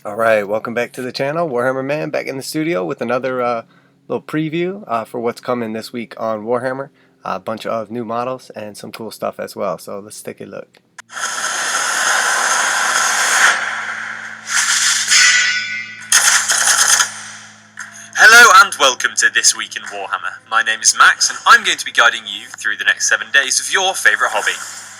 Alright, welcome back to the channel. Warhammer Man back in the studio with another little preview for what's coming this week on Warhammer. A bunch of new models and some cool stuff as well, so let's take a look. Hello and welcome to This Week in Warhammer. My name is Max and I'm going to be guiding you through the next 7 days of your favourite hobby.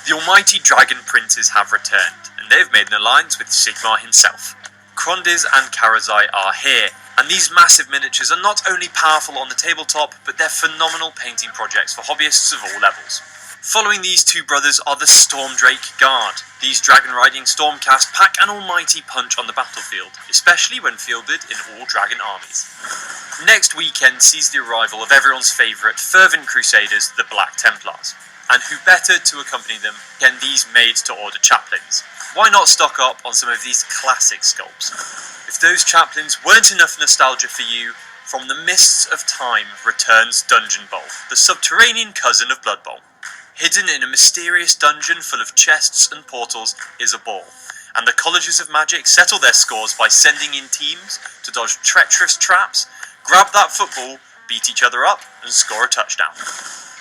The almighty Dragon Princes have returned and they've made an alliance with Sigmar himself. Krondys and Karazai are here, and these massive miniatures are not only powerful on the tabletop, but they're phenomenal painting projects for hobbyists of all levels. Following these two brothers are the Stormdrake Guard. These dragon-riding Stormcast pack an almighty punch on the battlefield, especially when fielded in all dragon armies. Next weekend sees the arrival of everyone's favourite fervent crusaders, the Black Templars. And who better to accompany them than these made-to-order chaplains? Why not stock up on some of these classic sculpts? If those chaplains weren't enough nostalgia for you, from the mists of time returns Dungeon Bowl, the subterranean cousin of Blood Bowl. Hidden in a mysterious dungeon full of chests and portals is a ball, and the colleges of magic settle their scores by sending in teams to dodge treacherous traps, grab that football, beat each other up, and score a touchdown.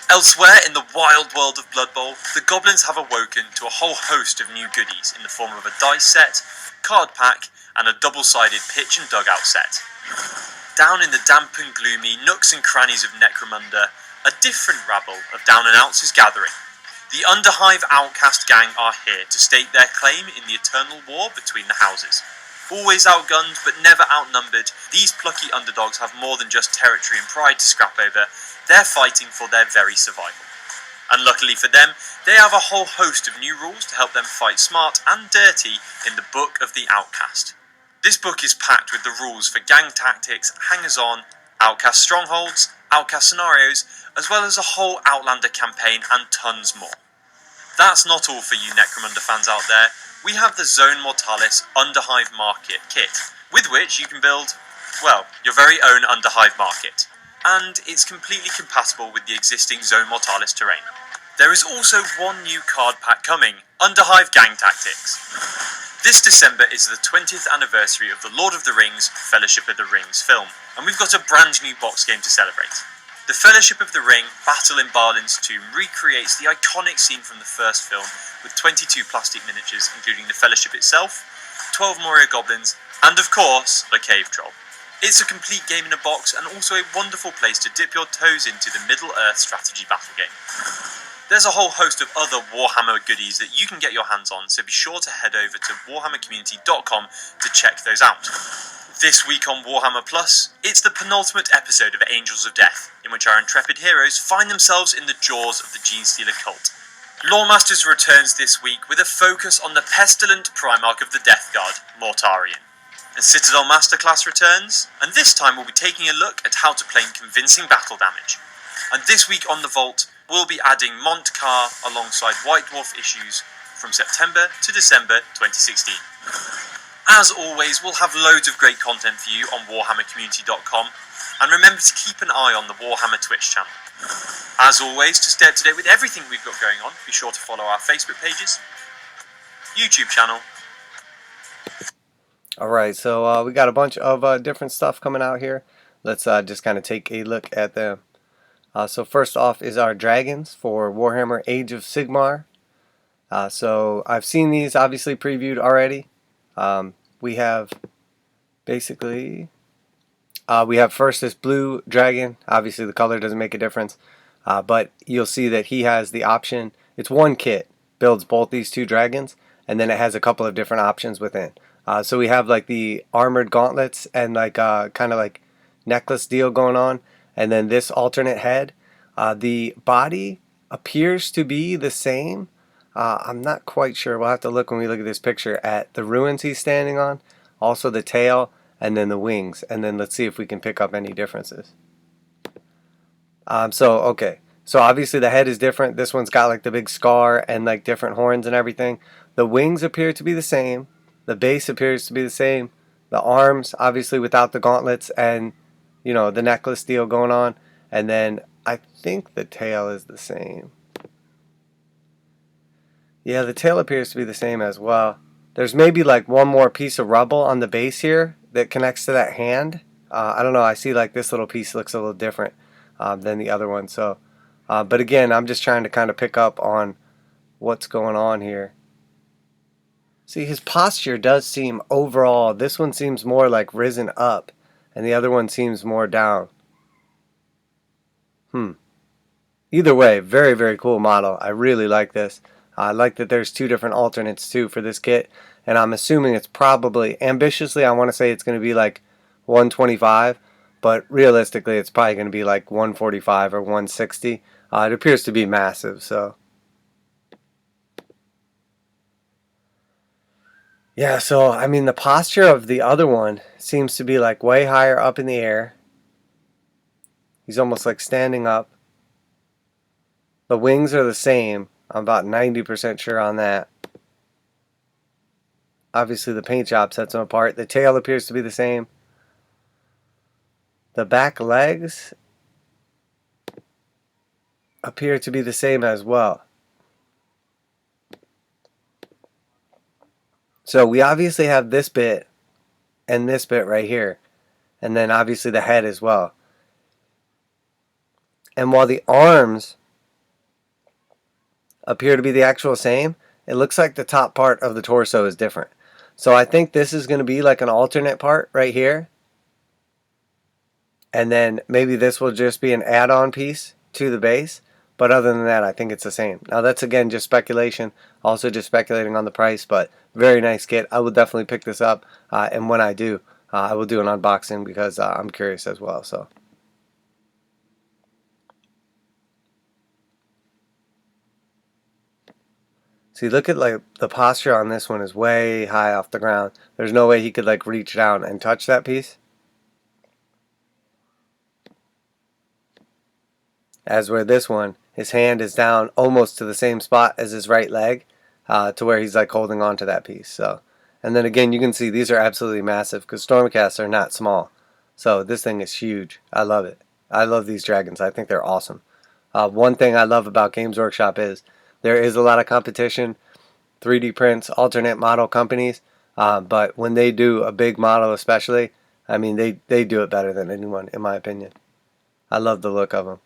Elsewhere in the wild world of Blood Bowl, the goblins have awoken to a whole host of new goodies in the form of a dice set, card pack, and a double-sided pitch and dugout set. Down in the damp and gloomy nooks and crannies of Necromunda, a different rabble of down-and-outs is gathering. The Underhive Outcast gang are here to stake their claim in the eternal war between the houses. Always outgunned but never outnumbered, these plucky underdogs have more than just territory and pride to scrap over. They're fighting for their very survival. And luckily for them, they have a whole host of new rules to help them fight smart and dirty in the Book of the Outcast. This book is packed with the rules for gang tactics, hangers-on, outcast strongholds, outcast scenarios, as well as a whole Outlander campaign and tons more. That's not all for you Necromunda fans out there. We have the Zone Mortalis Underhive Market kit, with which you can build, well, your very own Underhive Market. And it's completely compatible with the existing Zone Mortalis terrain. There is also one new card pack coming, Underhive Gang Tactics. This December is the 20th anniversary of the Lord of the Rings, Fellowship of the Rings film, and we've got a brand new box game to celebrate. The Fellowship of the Ring, Battle in Balin's Tomb, recreates the iconic scene from the first film with 22 plastic miniatures, including the Fellowship itself, 12 Moria Goblins, and of course, a Cave Troll. It's a complete game in a box and also a wonderful place to dip your toes into the Middle-earth strategy battle game. There's a whole host of other Warhammer goodies that you can get your hands on, so be sure to head over to warhammercommunity.com to check those out. This week on Warhammer Plus, it's the penultimate episode of Angels of Death, in which our intrepid heroes find themselves in the jaws of the Genestealer cult. Lawmasters returns this week with a focus on the pestilent Primarch of the Death Guard, Mortarion. And Citadel Masterclass returns, and this time we'll be taking a look at how to play convincing battle damage. And this week on The Vault, we'll be adding Montcar alongside White Dwarf issues from September to December 2016. As always, we'll have loads of great content for you on warhammercommunity.com, and remember to keep an eye on the Warhammer Twitch channel. As always, to stay up to date with everything we've got going on, be sure to follow our Facebook pages, YouTube channel. Alright, so we got a bunch of different stuff coming out here. Let's just kind of take a look at them. So first off is our dragons for Warhammer Age of Sigmar. So I've seen these obviously previewed already. We have basically, we have first this blue dragon. Obviously the color doesn't make a difference, but you'll see that he has the option. It's one kit, builds both these two dragons, and then it has a couple of different options within. So we have like the armored gauntlets and like kind of like necklace deal going on, and then this alternate head. The body appears to be the same. I'm not quite sure. We'll have to look when we look at this picture at the ruins he's standing on, also the tail, and then the wings, and then let's see if we can pick up any differences. Okay, so obviously the head is different. This one's got like the big scar and like different horns and everything. The wings appear to be the same. The base appears to be the same. The arms, obviously without the gauntlets and, you know, the necklace deal going on. And then I think the tail is the same. Yeah, the tail appears to be the same as well. There's maybe like one more piece of rubble on the base here that connects to that hand. I don't know. I see like this little piece looks a little different than the other one. So, but again, I'm just trying to kind of pick up on what's going on here. See, his posture does seem overall, this one seems more like risen up, and the other one seems more down. Either way, very, very cool model. I really like this. I like that there's two different alternates too for this kit, and I'm assuming it's probably, ambitiously, I want to say it's going to be like 125, but realistically it's probably going to be like 145 or 160. It appears to be massive, so. Yeah, so I mean the posture of the other one seems to be like way higher up in the air. He's almost like standing up. The wings are the same. I'm about 90% sure on that. Obviously the paint job sets them apart. The tail appears to be the same. The back legs appear to be the same as well. So we obviously have this bit and this bit right here. And then obviously the head as well. And while the arms appear to be the actual same, it looks like the top part of the torso is different. So I think this is going to be like an alternate part right here. And then maybe this will just be an add-on piece to the base. But other than that, I think it's the same. Now that's again just speculation. Also just speculating on the price. But very nice kit. I will definitely pick this up. And when I do, I will do an unboxing because I'm curious as well. So. See, look at like the posture on this one is way high off the ground. There's no way he could like reach down and touch that piece. As where this one, his hand is down almost to the same spot as his right leg, to where he's like holding on to that piece. So, and then again, you can see these are absolutely massive because Stormcasts are not small. So this thing is huge. I love it. I love these dragons. I think they're awesome. One thing I love about Games Workshop is there is a lot of competition, 3D prints, alternate model companies, but when they do a big model especially, I mean, they do it better than anyone, in my opinion. I love the look of them.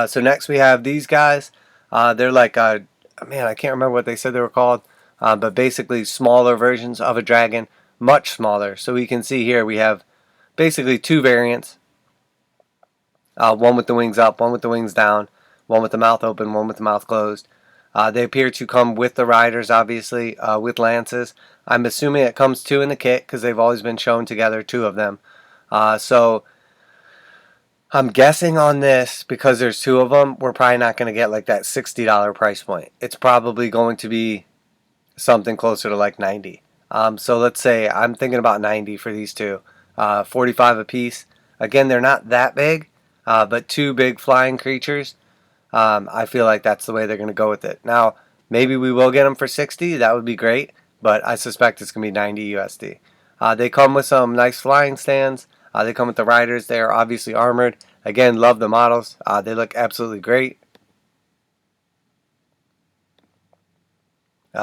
So next we have these guys. They're like, man, I can't remember what they said they were called, but basically smaller versions of a dragon, much smaller. So we can see here we have basically two variants. One with the wings up, one with the wings down. One with the mouth open, one with the mouth closed. They appear to come with the riders, obviously, with lances. I'm assuming it comes two in the kit because they've always been shown together, two of them. So I'm guessing on this, because there's two of them, we're probably not going to get like that $60 price point. It's probably going to be something closer to like 90. So let's say I'm thinking about 90 for these two. 45 a piece. Again, they're not that big, but two big flying creatures. I feel like that's the way they're going to go with it. Now, maybe we will get them for 60. That would be great, but I suspect it's going to be 90 USD. They come with some nice flying stands. They come with the riders. They are obviously armored. Again, love the models. They look absolutely great.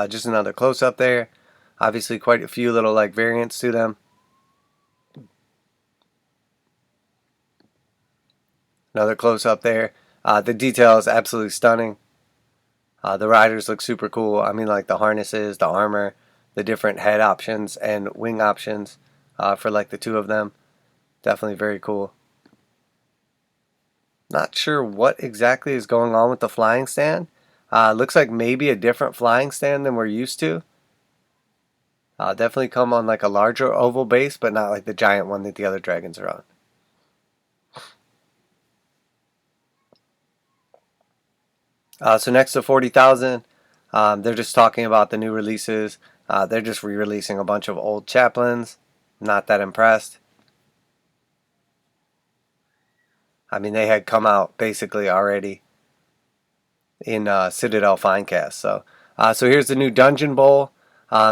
Just another close-up there. Obviously, quite a few little like variants to them. Another close-up there. The detail is absolutely stunning. The riders look super cool. I mean, like the harnesses, the armor, the different head options and wing options for like the two of them. Definitely very cool. Not sure what exactly is going on with the flying stand. Looks like maybe a different flying stand than we're used to. Definitely come on like a larger oval base, but not like the giant one that the other dragons are on. So next to 40,000, they're just talking about the new releases. They're just re-releasing a bunch of old chaplains. Not that impressed. I mean, they had come out basically already in Citadel Finecast. So here's the new Dungeon Bowl.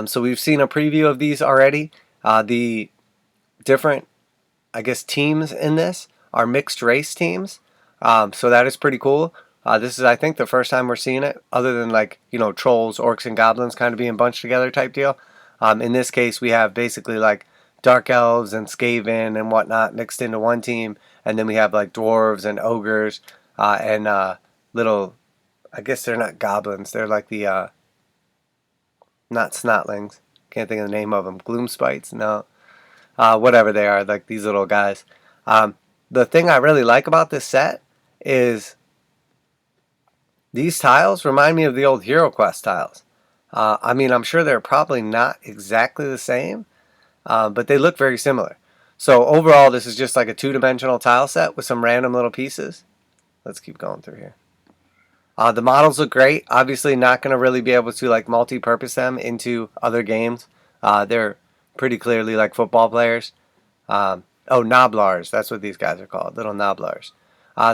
So we've seen a preview of these already. The different, I guess, teams in this are mixed race teams. So that is pretty cool. This is, I think, the first time we're seeing it, other than like, trolls, orcs, and goblins kind of being bunched together type deal. In this case, we have basically like dark elves and skaven and whatnot mixed into one team, and then we have like dwarves and ogres and little, I guess they're not goblins, they're like the not snotlings, can't think of the name of them, gloomspites, no, whatever they are, like these little guys. The thing I really like about this set is these tiles remind me of the old Hero Quest tiles. I mean, I'm sure they're probably not exactly the same, but they look very similar. So overall, this is just like a two-dimensional tile set with some random little pieces. Let's keep going through here. The models look great. Obviously, not going to really be able to like multi-purpose them into other games. They're pretty clearly like football players. Oh, Noblars. That's what these guys are called. Little Noblars.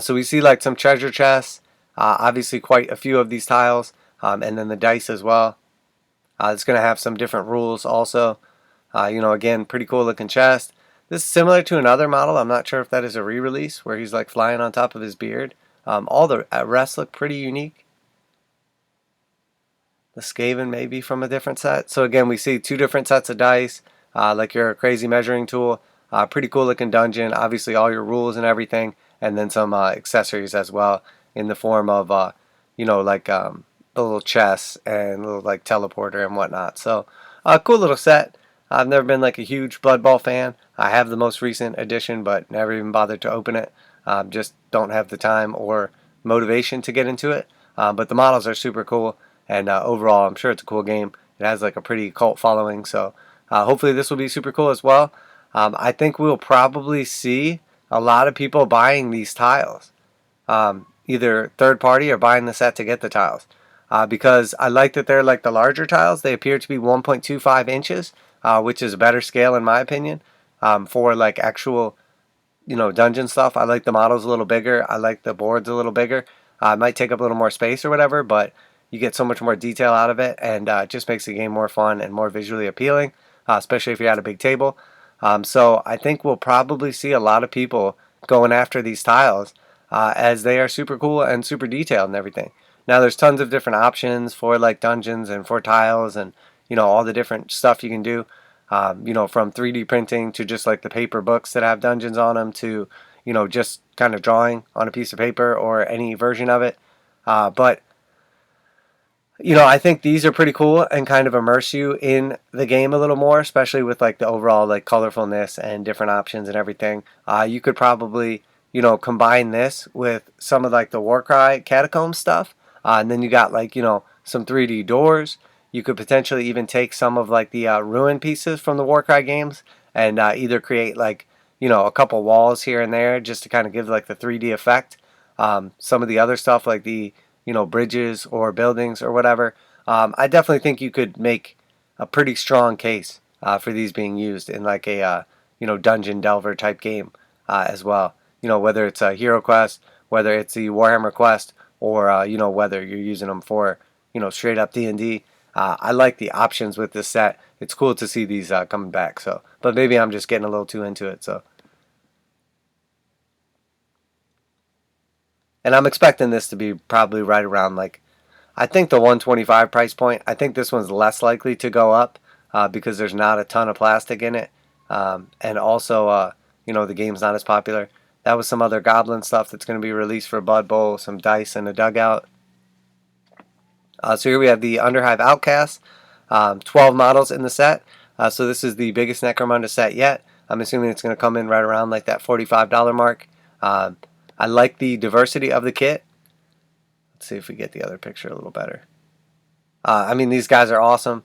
So we see like some treasure chests. Obviously, quite a few of these tiles. And then the dice as well. It's going to have some different rules also. Again, pretty cool looking chest. This is similar to another model. I'm not sure if that is a re-release where he's like flying on top of his beard. All the rest look pretty unique. The Skaven may be from a different set. So again, we see two different sets of dice, like your crazy measuring tool. Pretty cool looking dungeon. Obviously all your rules and everything. And then some accessories as well in the form of, like a little chest and a little like teleporter and whatnot. So cool little set. I've never been like a huge Blood Bowl fan. I have the most recent edition, but never even bothered to open it. Just don't have the time or motivation to get into it. But the models are super cool, and overall, I'm sure it's a cool game. It has like a pretty cult following, so hopefully this will be super cool as well. I think we'll probably see a lot of people buying these tiles, either third party or buying the set to get the tiles. Because I like that they're like the larger tiles. They appear to be 1.25 inches, which is a better scale in my opinion, for like actual dungeon stuff. I like the models a little bigger. I like the boards a little bigger. It might take up a little more space or whatever, but you get so much more detail out of it, and it just makes the game more fun and more visually appealing, especially if you're at a big table. So I think we'll probably see a lot of people going after these tiles as they are super cool and super detailed and everything. Now there's tons of different options for like dungeons and for tiles and all the different stuff you can do. From 3D printing to just like the paper books that have dungeons on them to, just kind of drawing on a piece of paper or any version of it. But I think these are pretty cool and kind of immerse you in the game a little more, especially with like the overall like colorfulness and different options and everything. You could probably, combine this with some of like the Warcry catacomb stuff. And then you got like, some 3D doors. You could potentially even take some of like the ruin pieces from the Warcry games and either create like, a couple walls here and there just to kind of give like the 3D effect. Some of the other stuff like the, bridges or buildings or whatever. I definitely think you could make a pretty strong case for these being used in like a, dungeon delver type game as well. Whether it's a Hero Quest, whether it's the Warhammer Quest, or, whether you're using them for, straight up D&D. I like the options with this set. It's cool to see these coming back. So, but maybe I'm just getting a little too into it. So, and I'm expecting this to be probably right around like, I think the 125 price point. I think this one's less likely to go up because there's not a ton of plastic in it, and also the game's not as popular. That was some other goblin stuff that's going to be released for Blood Bowl, some dice and a dugout. So here we have the Underhive Outcast, 12 models in the set. So this is the biggest Necromunda set yet. I'm assuming it's going to come in right around like that $45 mark. I like the diversity of the kit. Let's see if we get the other picture a little better. I mean, these guys are awesome.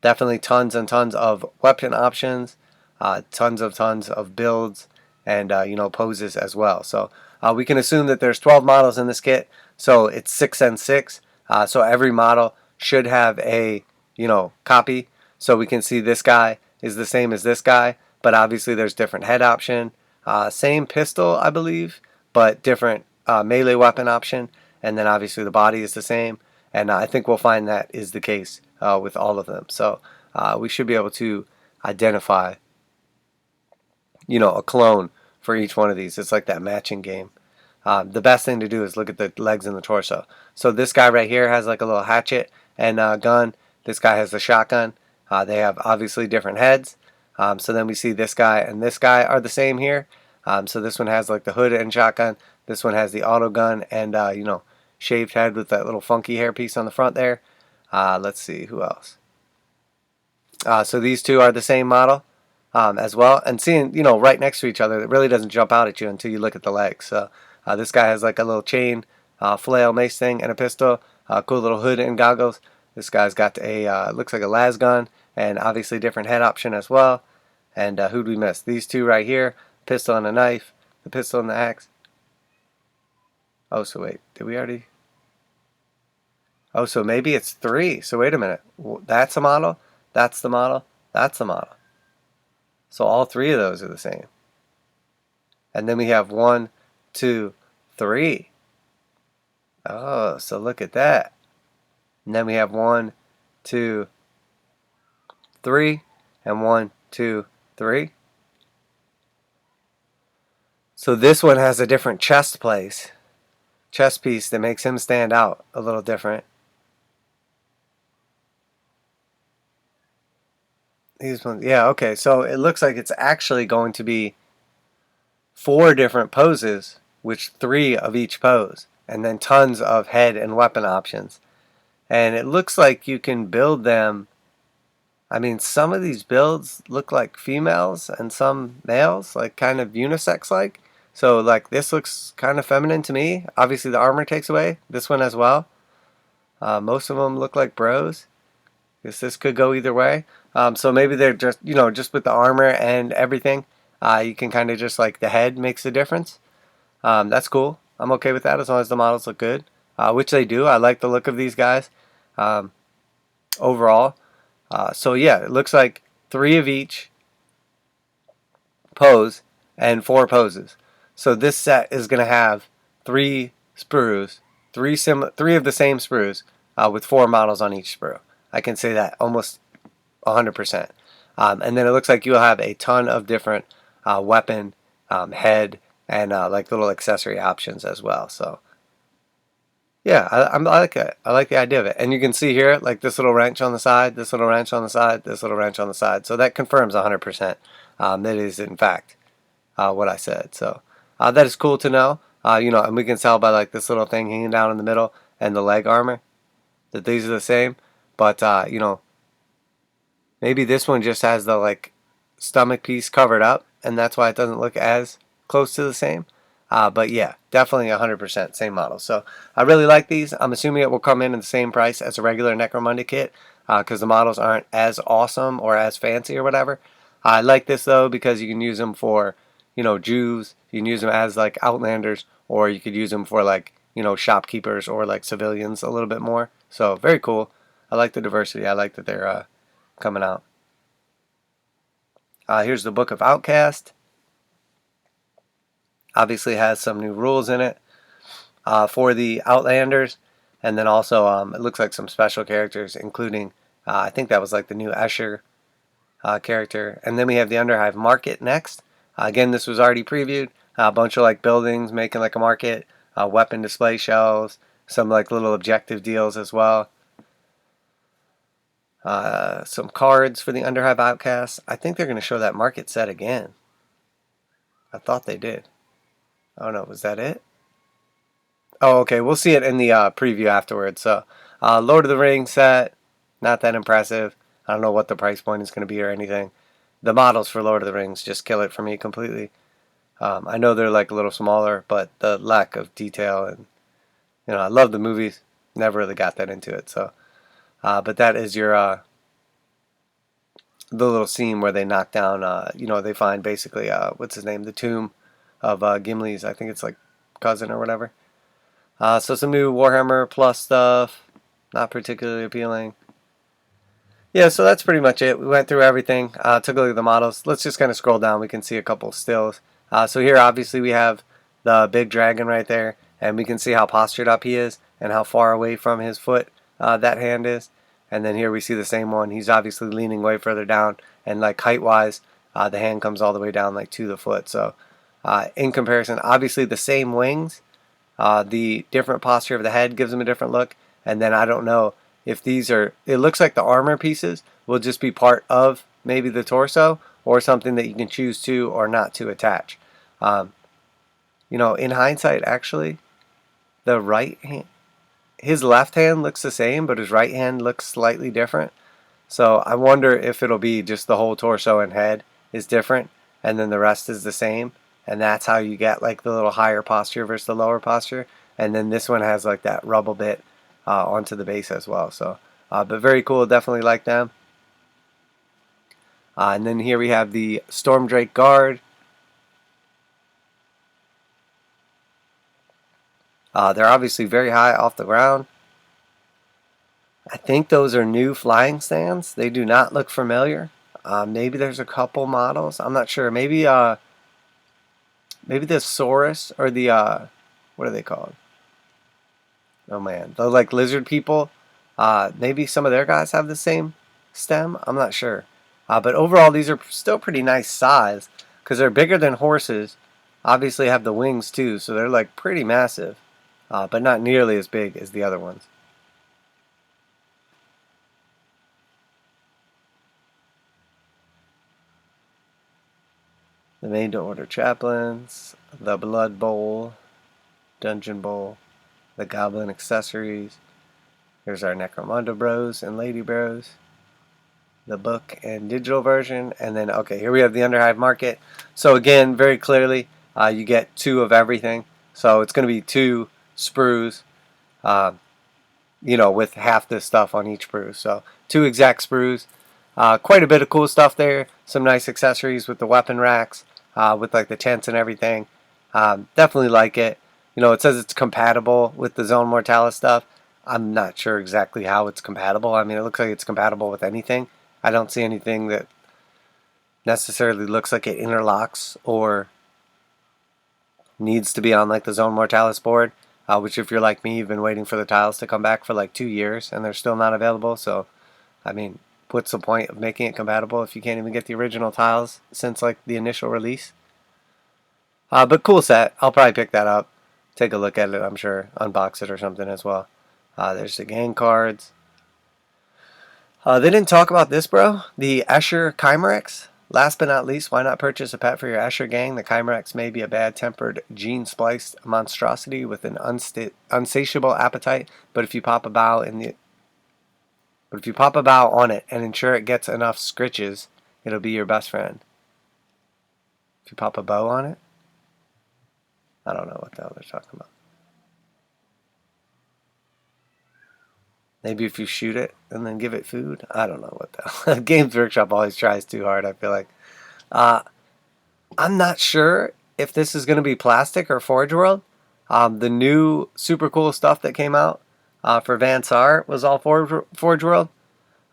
Definitely tons and tons of weapon options, tons of builds, and poses as well. So we can assume that there's 12 models in this kit. So it's 6 and 6. So every model should have a copy. So we can see this guy is the same as this guy, but obviously there's different head option. Same pistol, I believe, but different melee weapon option. And then obviously the body is the same. And I think we'll find that is the case with all of them. So we should be able to identify, a clone for each one of these. It's like that matching game. the best thing to do is look at the legs and the torso. So this guy right here has like a little hatchet and gun. This guy has the shotgun. They have obviously different heads. So then we see this guy and this guy are the same here. So this one has like the hood and shotgun. This one has the auto gun and you know, shaved head with that little funky hairpiece on the front there. Let's see who else. So these two are the same model as well. And seeing, you know, right next to each other, it really doesn't jump out at you until you look at the legs. So this guy has like a little chain, flail mace thing and a pistol. Cool little hood and goggles. This guy's got a, looks like a las gun and obviously different head option as well. And who'd we miss? These two right here, pistol and a knife, the pistol and the axe. Oh, so wait, did we already? Oh, so maybe it's 3. So wait a minute. That's a model. That's the model. That's the model. So all 3 of those are the same. And then we have 1, 2, 3. Oh, so look at that. And then we have 1, 2, 3, and 1, 2, 3. So this one has a different chest piece that makes him stand out a little different. These ones, yeah, okay. So it looks like it's actually going to be 4 different poses, which 3 of each pose, and then tons of head and weapon options. And it looks like you can build them. I mean, some of these builds look like females and some males, like kind of unisex-like. So like this looks kind of feminine to me. Obviously the armor takes away. This one as well. Most of them look like bros. Guess this could go either way. So maybe they're just, you know, just with the armor and everything, you can kind of just like the head makes a difference. That's cool. I'm okay with that as long as the models look good, which they do. I like the look of these guys overall. So yeah, it looks like 3 of each pose and 4 poses. So this set is going to have 3 sprues, 3 of the same sprues with 4 models on each sprue. I can say that almost 100%. And then it looks like you'll have a ton of different weapon, head, and like little accessory options as well. So yeah, I like it. I like the idea of it. And you can see here, like this little wrench on the side, this little wrench on the side, this little wrench on the side. So that confirms 100% that is in fact what I said. So that is cool to know. You know, and we can tell by like this little thing hanging down in the middle and the leg armor that these are the same. But you know, maybe this one just has the like stomach piece covered up, and that's why it doesn't look as close to the same. But yeah, definitely 100% same model. So I really like these. I'm assuming it will come in at the same price as a regular Necromunda kit because the models aren't as awesome or as fancy or whatever. I like this though because you can use them for, you know, Jews. You can use them as like Outlanders, or you could use them for like, you know, shopkeepers or like civilians a little bit more. So very cool. I like the diversity. I like that they're coming out. Here's the Book of Outcast. Obviously has some new rules in it for the Outlanders, and then also it looks like some special characters, including I think that was like the new Escher character. And then we have the Underhive Market next. Again, this was already previewed. A bunch of like buildings making like a market, weapon display shelves, some like little objective deals as well. Some cards for the Underhive Outcast. I think they're going to show that market set again. I thought they did. Oh no, was that it? Oh, okay. We'll see it in the preview afterwards. So, Lord of the Rings set, not that impressive. I don't know what the price point is going to be or anything. The models for Lord of the Rings just kill it for me completely. I know they're like a little smaller, but the lack of detail and, you know, I love the movies. Never really got that into it. So, but that is your the little scene where they knock down. You know, they find basically what's his name, the tomb of Gimli's. I think it's like cousin or whatever. So some new Warhammer Plus stuff, not particularly appealing. Yeah, so that's pretty much it. We went through everything, took a look at the models. Let's just kind of scroll down. We can see a couple stills. So here, obviously, we have the big dragon right there, and we can see how postured up he is and how far away from his foot that hand is. And then here we see the same one. He's obviously leaning way further down, and like height-wise, the hand comes all the way down like to the foot. So in comparison, obviously the same wings, The different posture of the head gives them a different look. And then I don't know if these are, it looks like the armor pieces will just be part of maybe the torso or something that you can choose to or not to attach. You know, in hindsight, actually, the right hand, his left hand looks the same, but his right hand looks slightly different. So I wonder if it'll be just the whole torso and head is different, and then the rest is the same, and that's how you get like the little higher posture versus the lower posture. And then this one has like that rubble bit onto the base as well. So, but very cool. Definitely like them. And then here we have the Stormdrake Guard. They're obviously very high off the ground. I think those are new flying stands. They do not look familiar. Maybe there's a couple models. I'm not sure. Maybe maybe the Saurus or the what are they called? Oh man, the like lizard people. Maybe some of their guys have the same stem. I'm not sure. But overall, these are still pretty nice size because they're bigger than horses. Obviously, have the wings too, so they're like pretty massive, but not nearly as big as the other ones. The Made to Order Chaplains, the Blood Bowl, Dungeon Bowl, the Goblin Accessories. Here's our Necromunda Bros and Lady Bros. The book and digital version. And then, okay, here we have the Underhive Market. So again, very clearly, you get 2 of everything. So it's going to be 2 sprues, you know, with half this stuff on each sprue. So 2 exact sprues. Quite a bit of cool stuff there. Some nice accessories with the weapon racks, with like the tents and everything. Definitely like it. You know, it says it's compatible with the Zone Mortalis stuff. I'm not sure exactly how it's compatible. I mean, it looks like it's compatible with anything. I don't see anything that necessarily looks like it interlocks or needs to be on like the Zone Mortalis board. Which, if you're like me, you've been waiting for the tiles to come back for like 2 years and they're still not available. So, I mean, what's the point of making it compatible if you can't even get the original tiles since like the initial release? But cool set. I'll probably pick that up. Take a look at it, I'm sure. Unbox it or something as well. There's the gang cards. They didn't talk about this, bro. The Escher Chimerex. Last but not least, why not purchase a pet for your Escher gang? The Chimerex may be a bad-tempered, gene-spliced monstrosity with an unsatiable appetite, but if you pop a bow on it and ensure it gets enough scritches, it'll be your best friend. If you pop a bow on it? I don't know what the hell they're talking about. Maybe if you shoot it and then give it food? I don't know what the hell. Games Workshop always tries too hard, I feel like. I'm not sure if this is going to be plastic or Forge World. The new super cool stuff that came out for Vansar was all Forge World.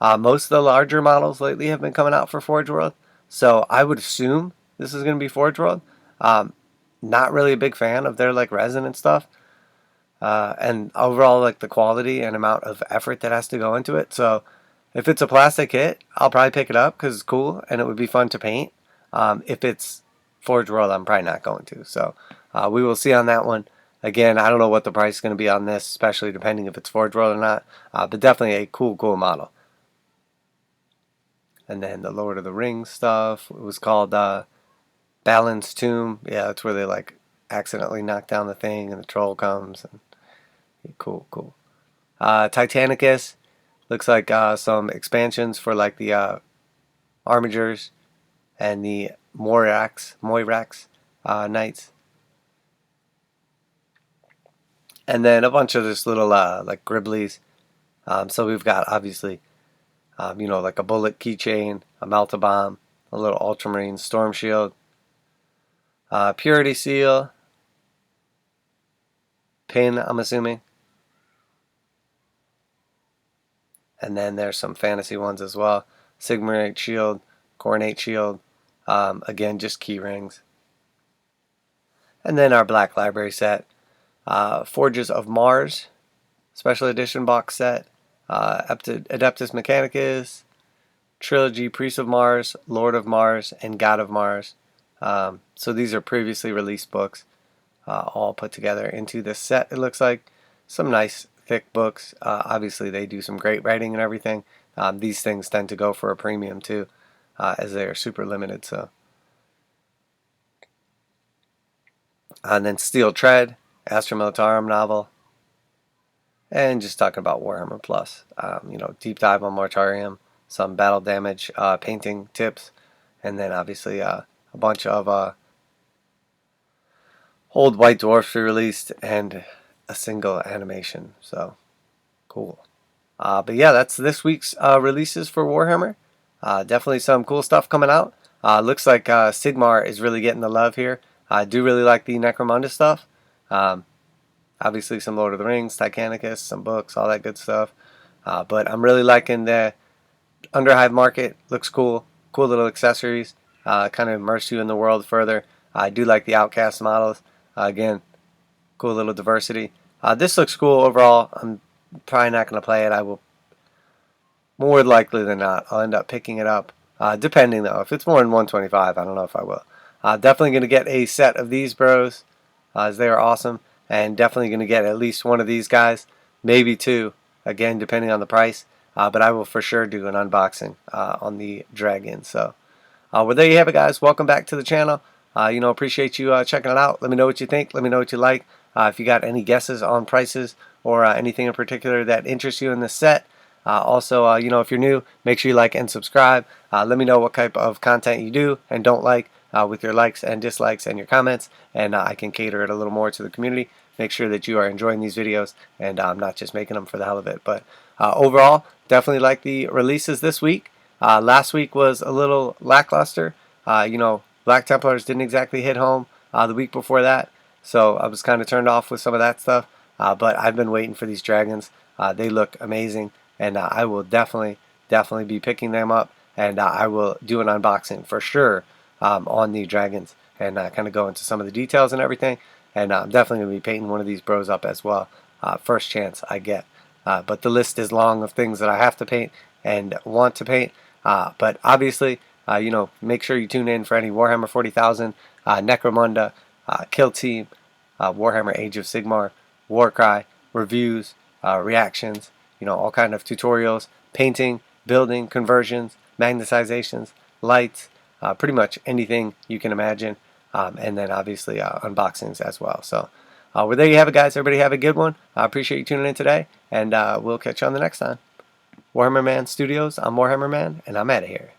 Most of the larger models lately have been coming out for Forge World. So I would assume this is going to be Forge World. Not really a big fan of their like resin and stuff. And overall like the quality and amount of effort that has to go into it. So if it's a plastic kit, I'll probably pick it up because it's cool and it would be fun to paint. If it's Forge World, I'm probably not going to. So we will see on that one. Again, I don't know what the price is going to be on this, especially depending if it's Forge World or not. But definitely a cool model. And then the Lord of the Rings stuff. It was called Balin's Tomb. Yeah, that's where they like accidentally knock down the thing and the troll comes. And yeah, cool. Titanicus. Looks like some expansions for like the Armigers and the Moirax Knights. And then a bunch of this little like Gribblies. So we've got obviously you know, like a bullet keychain, a Melta-Bomb, a little Ultramarine Storm Shield, Purity Seal, pin, I'm assuming. And then there's some fantasy ones as well. Sigmarite Shield, Coronate Shield, again, just key rings. And then our Black Library set, Forges of Mars, Special Edition box set, Adeptus Mechanicus, Trilogy Priest of Mars, Lord of Mars, and God of Mars. So these are previously released books. all put together into this set. It looks like some nice thick books. Obviously they do some great writing and everything. These things tend to go for a premium too, as they are super limited. So, and then Steel Tread, Astra Militarum novel, and just talking about Warhammer Plus. Deep dive on Mortarium, some battle damage painting tips, and then obviously a bunch of old White Dwarfs released and a single animation. So cool. But yeah, that's this week's releases for Warhammer. Definitely some cool stuff coming out. Looks like SIGMAR is really getting the love here. I do really like the Necromunda stuff. Obviously some Lord of the Rings, Titanicus, some books, all that good stuff. But I'm really liking the Underhive Market. Looks cool. Cool little accessories. Kind of immerse you in the world further. I do like the Outcast models. Again, cool little diversity. This looks cool overall. I'm probably not going to play it. I will, more likely than not, I'll end up picking it up. Depending though. If it's more than 125, I don't know if I will. Definitely going to get a set of these bros, as they are awesome. And definitely going to get at least one of these guys. Maybe two. Again, depending on the price. But I will for sure do an unboxing on the dragon. So, well, there you have it, guys. Welcome back to the channel. Appreciate you checking it out. Let me know what you think. Let me know what you like. If you got any guesses on prices or anything in particular that interests you in this set. Also, if you're new, make sure you like and subscribe. Let me know what type of content you do and don't like with your likes and dislikes and your comments, and I can cater it a little more to the community. Make sure that you are enjoying these videos and I'm not just making them for the hell of it. But overall, definitely like the releases this week. Last week was a little lackluster. Black Templars didn't exactly hit home the week before that, so I was kind of turned off with some of that stuff. But I've been waiting for these dragons. They look amazing, and I will definitely be picking them up, and I will do an unboxing for sure on the dragons and kind of go into some of the details and everything. And I'm definitely going to be painting one of these bros up as well, first chance I get. But the list is long of things that I have to paint and want to paint. But obviously, make sure you tune in for any Warhammer 40,000, Necromunda, Kill Team, Warhammer Age of Sigmar, Warcry, reviews, reactions, all kind of tutorials, painting, building, conversions, magnetizations, lights, pretty much anything you can imagine. And then obviously unboxings as well. So well, there you have it, guys. Everybody have a good one. I appreciate you tuning in today, and we'll catch you on the next time. Warhammer Man Studios, I'm Warhammer Man, and I'm out of here.